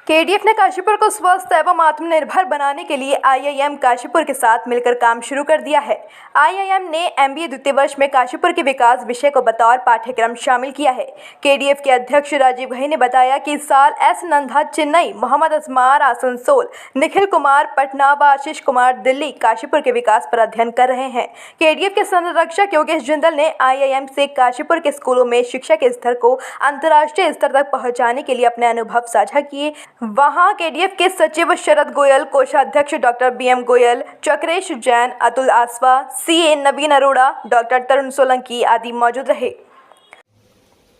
KDF ने काशीपुर को स्वस्थ एवं आत्मनिर्भर बनाने के लिए आईआईएम काशीपुर के साथ मिलकर काम शुरू कर दिया है। आईआईएम ने एमबीए द्वितीय वर्ष में काशीपुर के विकास विषय को बतौर पाठ्यक्रम शामिल किया है। केडीएफ के अध्यक्ष राजीव घई ने बताया कि इस साल एस नंदा चेन्नई, मोहम्मद असमार आसनसोल, निखिल कुमार पटना व आशीष कुमार दिल्ली काशीपुर के विकास पर अध्ययन कर रहे हैं। केडीएफ के संरक्षक योगेश जिंदल ने आईआईएम से काशीपुर के स्कूलों में शिक्षा के स्तर को अंतर्राष्ट्रीय स्तर तक पहुंचाने के लिए अपने अनुभव साझा किए। वहां केडीएफ के सचिव शरद गोयल, कोषाध्यक्ष doctor BM Goyal, Chakresh Jain, Atul Aswa, CA Naveen Arora, doctor Tarun Solanki आदि मौजूद रहे।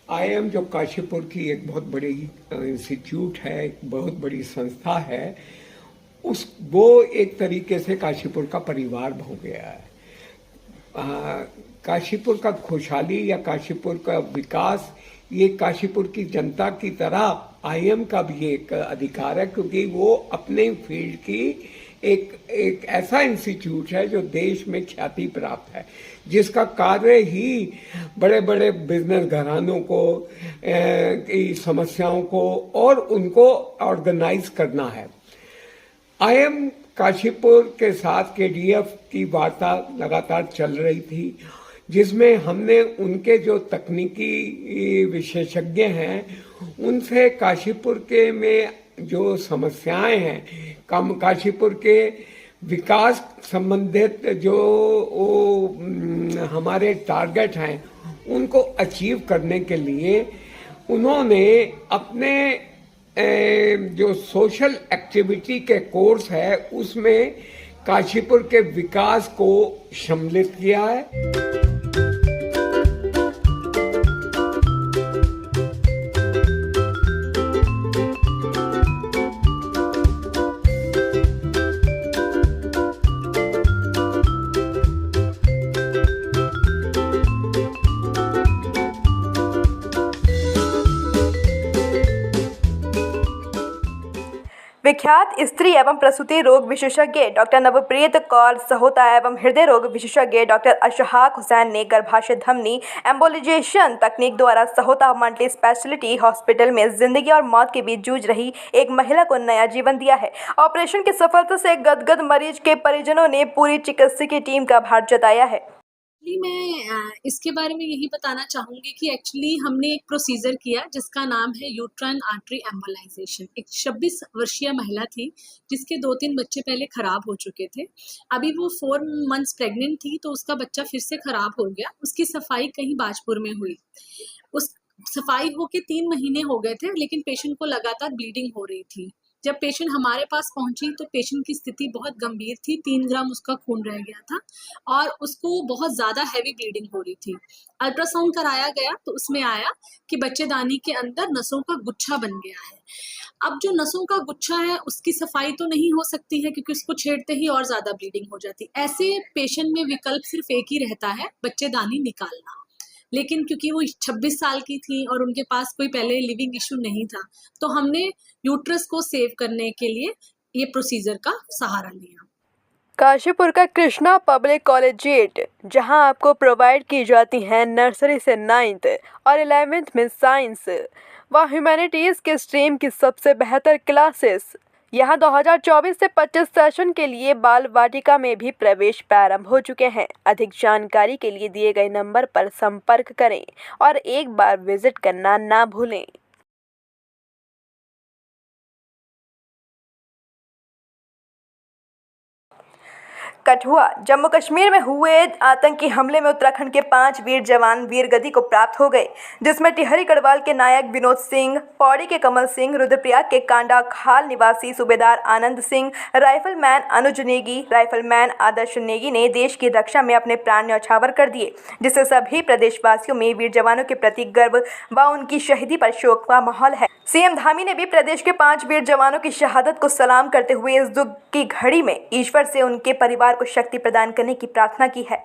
आईआईएम जो काशीपुर की एक बहुत बड़ी इंस्टीट्यूट है, एक बहुत बड़ी संस्था है, वो एक तरीके से काशीपुर का परिवार हो गया है। काशीपुर का खुशहाली या काशीपुर का विकास ये काशीपुर की जनता की तरह आईएम का भी एक अधिकार है, क्योंकि वो अपने फील्ड की एक ऐसा इंस्टीट्यूट है जो देश में ख्याति प्राप्त है, जिसका कार्य ही बड़े बड़े बिजनेस घरानों को की समस्याओं को और उनको ऑर्गेनाइज करना है। आईएम काशीपुर के साथ केडीएफ की वार्ता लगातार चल रही थी, जिसमें हमने उनके जो तकनीकी विशेषज्ञ हैं उनसे काशीपुर के में जो समस्याएं हैं, काशीपुर के विकास संबंधित जो हमारे टारगेट हैं उनको अचीव करने के लिए उन्होंने अपने जो सोशल एक्टिविटी के कोर्स है उसमें काशीपुर के विकास को सम्मिलित किया है। विख्यात स्त्री एवं प्रसूति रोग विशेषज्ञ डॉक्टर नवप्रीत कौर सहोता एवं हृदय रोग विशेषज्ञ डॉक्टर अशफाक हुसैन ने गर्भाशय धमनी एम्बोलिजेशन तकनीक द्वारा सहोता मल्टी स्पेशलिटी हॉस्पिटल में जिंदगी और मौत के बीच जूझ रही एक महिला को नया जीवन दिया है। ऑपरेशन की सफलता से गदगद मरीज के परिजनों ने पूरी चिकित्सकीय टीम का आभार जताया है। मैं इसके बारे में यही बताना चाहूँगी कि एक्चुअली हमने एक प्रोसीजर किया जिसका नाम है यूट्राइन आर्टरी एम्बोलाइजेशन। एक 26 वर्षीय महिला थी जिसके 2-3 बच्चे पहले ख़राब हो चुके थे। अभी वो 4 मंथ्स प्रेग्नेंट थी तो उसका बच्चा फिर से ख़राब हो गया। उसकी सफाई कहीं बाजपुर में हुई। उस सफाई होके 3 महीने हो गए थे, लेकिन पेशेंट को लगातार ब्लीडिंग हो रही थी। जब पेशेंट हमारे पास पहुंची तो पेशेंट की स्थिति बहुत गंभीर थी। 3 ग्राम उसका खून रह गया था और उसको बहुत ज़्यादा हैवी ब्लीडिंग हो रही थी। अल्ट्रासाउंड कराया गया तो उसमें आया कि बच्चेदानी के अंदर नसों का गुच्छा बन गया है। अब जो नसों का गुच्छा है उसकी सफाई तो नहीं हो सकती है, क्योंकि उसको छेड़ते ही और ज़्यादा ब्लीडिंग हो जाती। ऐसे पेशेंट में विकल्प सिर्फ एक ही रहता है, बच्चेदानी निकालना। लेकिन क्योंकि वो 26 साल की थी और उनके पास कोई पहले लिविंग इशू नहीं था, तो हमने यूट्रस को सेव करने के लिए ये प्रोसीजर का सहारा लिया। काशीपुर का कृष्णा पब्लिक कॉलेजिएट, जहां आपको प्रोवाइड की जाती हैं नर्सरी से 9th और 11th में साइंस व ह्यूमैनिटीज़ के स्ट्रीम की सबसे बेहतर क्लासेस। यहाँ 2024 से 25 सेशन के लिए बाल वाटिका में भी प्रवेश प्रारंभ हो चुके हैं। अधिक जानकारी के लिए दिए गए नंबर पर संपर्क करें और एक बार विजिट करना ना भूलें। कठुआ, जम्मू कश्मीर में हुए आतंकी हमले में उत्तराखंड के 5 वीर जवान वीर गति को प्राप्त हो गए, जिसमें टिहरी गढ़वाल के नायक विनोद सिंह, पौड़ी के कमल सिंह, रुद्रप्रयाग के कांडा खाल निवासी सूबेदार आनंद सिंह, राइफलमैन अनुज नेगी, राइफलमैन आदर्श नेगी ने देश की रक्षा में अपने प्राण न्यौछावर कर दिए, जिससे सभी प्रदेशवासियों में वीर जवानों के प्रति गर्व व उनकी शहीदी पर शोक का माहौल है। सीएम धामी ने भी प्रदेश के 5 वीर जवानों की शहादत को सलाम करते हुए इस दुख की घड़ी में ईश्वर से उनके परिवार को शक्ति प्रदान करने की प्रार्थना की है।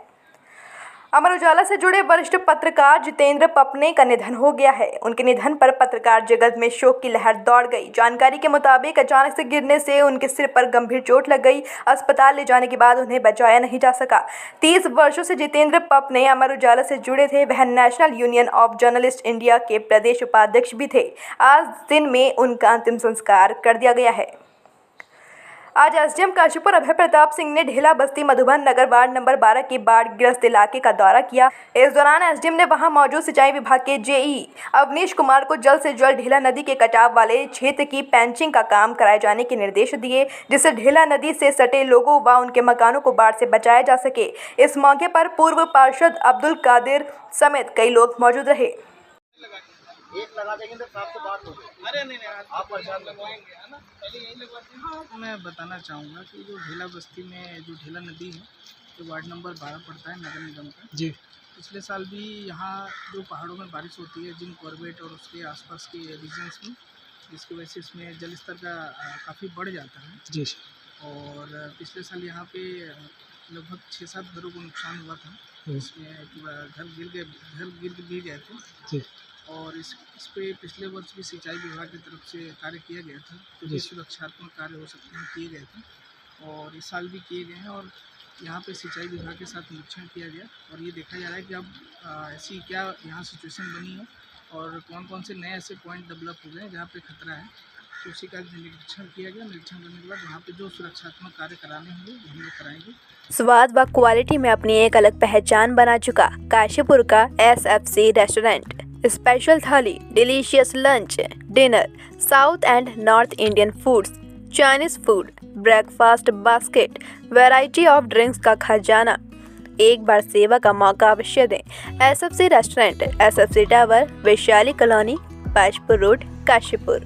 अमर उजाला से जुड़े वरिष्ठ पत्रकार जितेंद्र पपने का निधन हो गया है। उनके निधन पर पत्रकार जगत में शोक की लहर दौड़ गई। जानकारी के मुताबिक अचानक से गिरने से उनके सिर पर गंभीर चोट लग गई। अस्पताल ले जाने के बाद उन्हें बचाया नहीं जा सका। 30 वर्षों से जितेंद्र पपने अमर उजाला से जुड़े थे। वह national union of journalist India के प्रदेश उपाध्यक्ष भी थे। आज दिन में उनका अंतिम संस्कार कर दिया गया है। आज एसडीएम काशीपुर अभय प्रताप सिंह ने ढेला बस्ती मधुबन नगर वार्ड नंबर 12 के बाढ़ ग्रस्त इलाके का दौरा किया। इस दौरान एसडीएम ने वहां मौजूद सिंचाई विभाग के जेई अवनीश कुमार को जल्द से जल्द ढेला नदी के कटाव वाले क्षेत्र की पैंचिंग का काम कराए जाने के निर्देश दिए, जिससे ढेला नदी से सटे लोगों व उनके मकानों को बाढ़ से बचाया जा सके। इस मौके पर पूर्व पार्षद अब्दुल कादिर समेत कई लोग मौजूद रहे। एक लगा देंगे तो साफ से बात हो गई। अरे नहीं आप परेशान लगवाएंगे है ना, पहले यही लगवाते हैं। हाँ, मैं बताना चाहूँगा कि जो ढेला बस्ती में जो ढेला नदी है जो वार्ड नंबर 12 पड़ता है नगर निगम का जी, पिछले साल भी यहाँ जो पहाड़ों में बारिश होती है जिम कॉर्बेट और उसके आसपास के रीजन्स में, जिसकी वजह से इसमें जल स्तर का काफ़ी बढ़ जाता है जी। और पिछले साल यहाँ पे लगभग 6-7 घरों को नुकसान हुआ था, इसमें घर गिर भी गए थे जी। और इस पे पिछले वर्ष भी सिंचाई विभाग की तरफ से कार्य किया गया था, जो भी सुरक्षात्मक कार्य हो सकते हैं किए गए थे और इस साल भी किए गए हैं। और यहाँ पे सिंचाई विभाग के साथ निरीक्षण किया गया और ये देखा जा रहा है कि अब ऐसी क्या यहाँ सिचुएशन बनी है और कौन कौन से नए ऐसे पॉइंट डेवलप हो गए हैं जहाँ पे खतरा है, तो उसी का निरीक्षण किया गया। निरीक्षण करने के बाद वहाँ पे जो सुरक्षात्मक कार्य कराने होंगे हम लोग कराएंगे। स्वाद व क्वालिटी में अपनी एक अलग पहचान बना चुका काशीपुर का SFC रेस्टोरेंट। स्पेशल थाली, delicious lunch, dinner, south and north Indian foods, Chinese food, breakfast basket, variety of drinks का खजाना। एक बार सेवा का मौका अवश्य दें। SFC restaurant, SFC tower, Vaishali colony, Pajpur road, Kashipur.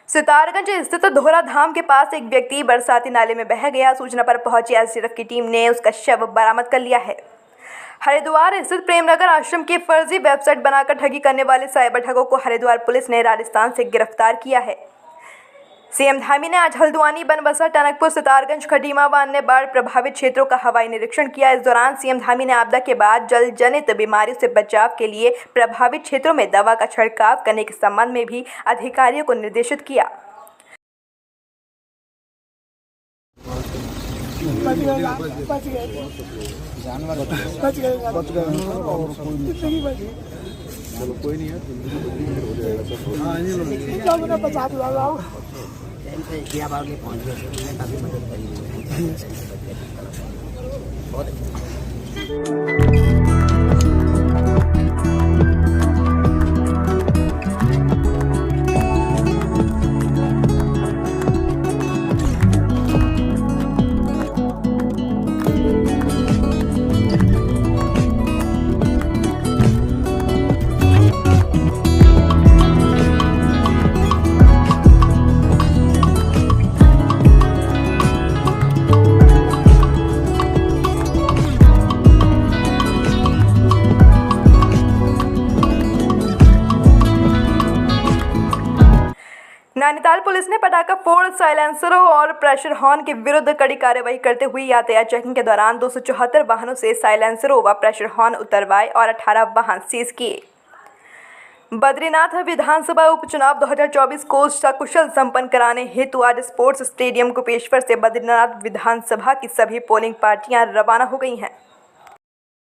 Sitarganj स्थित धोरा धाम के पास एक व्यक्ति बरसाती नाले में बह गया। सूचना पर पहुंची एसडीएफ की टीम ने उसका शव बरामद कर लिया है। हरिद्वार स्थित प्रेमनगर आश्रम की फर्जी वेबसाइट बनाकर ठगी करने वाले साइबर ठगों को हरिद्वार पुलिस ने राजस्थान से गिरफ्तार किया है। सीएम धामी ने आज हल्द्वानी, बनबसा, टनकपुर, सितारगंज, खटीमा व अन्य बाढ़ प्रभावित क्षेत्रों का हवाई निरीक्षण किया। इस दौरान सीएम धामी ने आपदा के बाद जल जनित बीमारियों से बचाव के लिए प्रभावित क्षेत्रों में दवा का छिड़काव करने के संबंध में भी अधिकारियों को निर्देशित किया। किया बाग पहुँच गए, काफ़ी मदद करी बहुत नैनीताल पुलिस ने पटाखा फोड़, साइलेंसरों और प्रेशर हॉर्न के विरुद्ध कड़ी कार्रवाई करते हुए यातायात चेकिंग के दौरान 274 वाहनों से साइलेंसरों व प्रेशर हॉर्न उतरवाए और 18 वाहन सीज किए। बद्रीनाथ विधानसभा उपचुनाव 2024 को सकुशल संपन्न कराने हेतु आज स्पोर्ट्स स्टेडियम कुपेश्वर से बद्रीनाथ विधानसभा की सभी पोलिंग पार्टियां रवाना हो गई हैं।